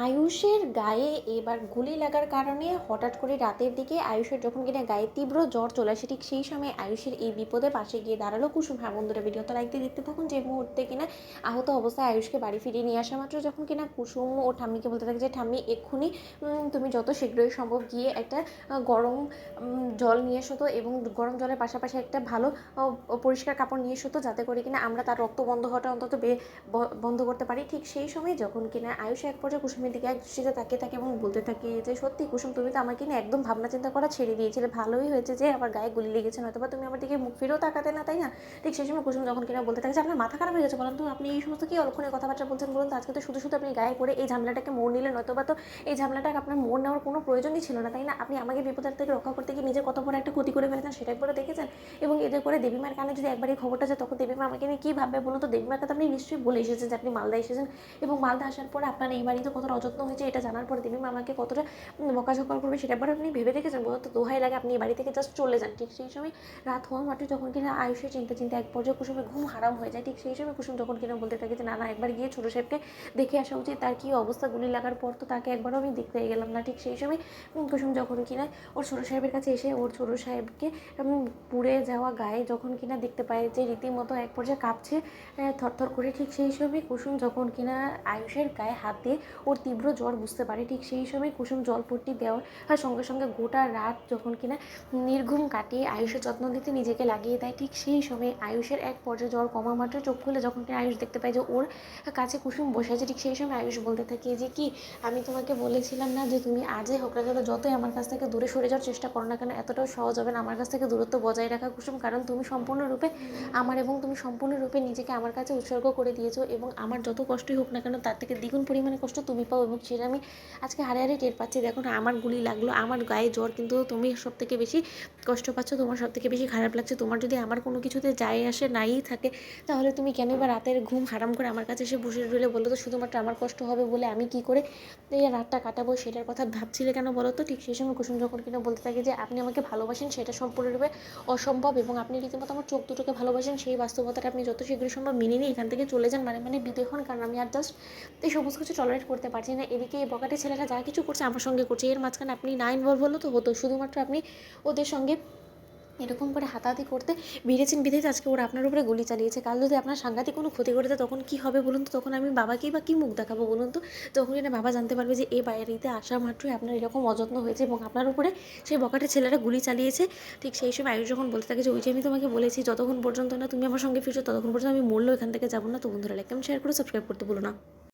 আয়ুষের গায়ে এবার গুলি লাগার কারণে হঠাৎ করে রাতের দিকে আয়ুষের যখন কিনা গায়ে তীব্র জ্বর চলে আসে, ঠিক সেই সময় আয়ুষের এই বিপদে পাশে গিয়ে দাঁড়ালো কুসুম। হ্যাঁ বন্ধুরা, ভিডিওটা লাইক দিয়ে দেখতে থাকুন। যে মুহূর্তে কিনা আহত অবস্থায় আয়ুষকে বাড়ি ফিরিয়ে নিয়ে আসা মাত্র যখন কিনা কুসুম ও ঠাম্মিকে বলতে থাকে যে ঠাম্মি এক্ষুনি তুমি যত শীঘ্রই সম্ভব গিয়ে একটা গরম জল নিয়ে এসো তো, এবং গরম জলের পাশাপাশি একটা ভালো পরিষ্কার কাপড় নিয়ে এসো তো, যাতে করে কিনা আমরা তার রক্ত বন্ধ হওয়াটা অন্তত বন্ধ করতে পারি। ঠিক সেই সময় যখন কিনা আয়ুষ এক পর্যায়ে কুসুমের দিকে এক দৃষ্টিতে তাকিয়ে থাকে এবং বলতে থাকে যে সত্যি কুসুম, তুমি তো আমাকে নিয়ে একদম ভাবনা চিন্তা করা ছেড়ে দিয়েছিলে, ভালোই হয়েছে যে আমার গায়ে গুলি লেগেছে, নয়তো বা তুমি আমার দিকে মুখ ফিরেও তাকাতে না, তাই না? ঠিক সেই সময় কুসুম যখন কিনা বলতে থাকে যে আপনার মাথা খারাপ হয়ে গেছে, বলুন তো আপনি এই সমস্ত কি অলক্ষণের কথাবার্তা বলছেন, বলুন তো আজকে তো শুধু শুধু আপনি গায়ে পড়ে এই ঝামেলাটাকে মোড় নিলেন, নয়তো বা তো এই ঝামেলাটাকে আপনার মোড় নেওয়ার কোনো প্রয়োজনই ছিল না, তাই না? আপনি আমাকে বিপদের থেকে রক্ষা করতে গিয়ে নিজের কত বড় একটা ক্ষতি করে ফেলেছেন সেটা একবারে দেখেছেন? এবং এদের করে দেবীমার কানে যদি একবার এই খবরটা যায় তখন দেবীমা আমাকে নিয়ে কী ভাববে বলুন তো? দেবীমার কাছে আপনি নিশ্চয়ই বলে এসেছেন যে আপনি মালদা এসেছেন, এবং মালদা আসার পরে আপনার এই বাড়িতে কতটা অযত্ন হয়েছে এটা জানার পরে দেবীমা আমাকে কতটা বকাঝকা করবে সেটা একবার আপনি ভেবে দেখেছেন? বলুন তো? দোহাই লাগে আপনি এই বাড়ি থেকে জাস্ট চলে যান। ঠিক সেই সময় রাত হওয়া মাত্র যখন কিনা আয়ুষের চিন্তা চিন্তা এক পর্যায়ে কুসুমের ঘুম হারাম হয়ে যায়, ঠিক সেই সময় কুসুম যখন কিনা বলতে থাকে যে না না, একবার গিয়ে ছোটো সাহেবকে দেখে আসা উচিত, তার কী অবস্থা, গুলি লাগার পর তো তাকে একবারও আমি দেখতে গেলাম না। ঠিক সেই সময় কুসুম যখন কিনা ওর ছোটো সাহেবের কাছে এসে ওর ছোটো সাহেবকে পুড়ে যাওয়া গায়ে যখন কিনা দেখতে পায় যে রীতিমতো এক পর্যায়ে কাঁপছে থরথর করে, ঠিক সেই সময় কুসুম যখন কিনা আয়ুষের গায়ে হাত দিয়ে ওর তীব্র জ্বর বুঝতে পারে, ঠিক সেই সময় কুসুম জলপট্টি দেওয়ার সঙ্গে সঙ্গে গোটা রাত যখন কিনা নির্ঘুম কাটিয়ে আয়ুষের যত্ন নিতে নিজেকে লাগিয়ে দেয়। ঠিক সেই সময় আয়ুষের এক পর্যায়ে জ্বর কমা মাত্র চোখ খুলে যখন কিনা আয়ুষ দেখতে পায় যে ওর কাছে কুসুম বসে আছে, ঠিক সেই সময় আয়ুষ বলতে থাকে যে কি আমি তোমাকে বলেছিলাম না যে তুমি আজই হোক না কেন যতই আমার কাছ থেকে দূরে সরে যাওয়ার চেষ্টা করো না কেন, এতটাও সহজ হবে না আমার কাছ থেকে দূরত্ব বজায় রাখা কুসুম, কারণ তুমি সম্পূর্ণরূপে আমার, এবং তুমি সম্পূর্ণরূপে নিজেকে আমার কাছে উৎসর্গ করে দিয়েছো, এবং আমার যত কষ্টই হোক না কেন তার থেকে দ্বিগুণ পরিমাণে কষ্ট তুমি পাও, এবং সেটা আমি আজকে হাড়ে হাড়ে টের পাচ্ছি। দেখো না, আমার গুলি লাগলো, আমার গায়ে জ্বর, কিন্তু তুমি সব থেকে বেশি কষ্ট পাচ্ছ, তোমার সব থেকে বেশি খারাপ লাগছে। তোমার যদি আমার কোনো কিছুতে যায় আসে নাই থাকে, তাহলে তুমি কেন বা রাতের ঘুম হারাম করে আমার কাছে এসে বসে রইলে বলো তো? শুধুমাত্র আমার কষ্ট হবে বলে আমি কি করে এই রাতটা কাটাবো সেটার কথা ভাবছিলে কেন বলো তো? ঠিক সেই সময় কুসুম যখন কিনা বলতে থাকে যে আপনি আমাকে ভালোবাসেন সেটা সম্পূর্ণরূপে অসম্ভব, এবং আপনি রীতিমতো আমার চোখ দুটোকে ভালোবাসেন সেই বাস্তবতাটা আপনি যত শীঘ্র সম্ভব মেনে নিয়ে এখান থেকে চলে যান, মানে বিদেয় হন, কারণ আমি আর জাস্ট এই সমস্ত কিছু টলারেট করতে পারছি না। এদিকে এই বকাটে ছেলেরা যা কিছু করছে আমার সঙ্গে করছে, এর মাঝখানে আপনি না ইনভলভ হলো তো হতো, শুধুমাত্র আপনি ওদের সঙ্গে এরকম করে হাতাহাতি করতে ভিড়েছেন বিধেই আজকে ওরা আপনার উপরে গুলি চালিয়েছে। কাল যদি আপনার সাংঘাতিক কোনো ক্ষতি করে দেয় তখন কী হবে বলুন তো? তখন আমি বাবাকেই বা কী মুখ দেখাবো বলুন তো? তখন এটা বাবা জানতে পারবে যে এই বাড়িতে আসা মাত্রই আপনার এরকম অযত্ন হয়েছে এবং আপনার উপরে সেই বকাটে ছেলেরা গুলি চালিয়েছে। ঠিক সেই সময় আয়ুষ যখন বলতে থাকে যে ওই যে আমি তোমাকে বলেছি যতক্ষণ পর্যন্ত না তুমি আমার সঙ্গে ফিরছো ততক্ষণ পর্যন্ত আমি মরলেও এখান থেকে যাবো না। তো বন্ধুরা লাইক কমেন্ট শেয়ার করে সাবস্ক্রাইব করতে ভুলো না।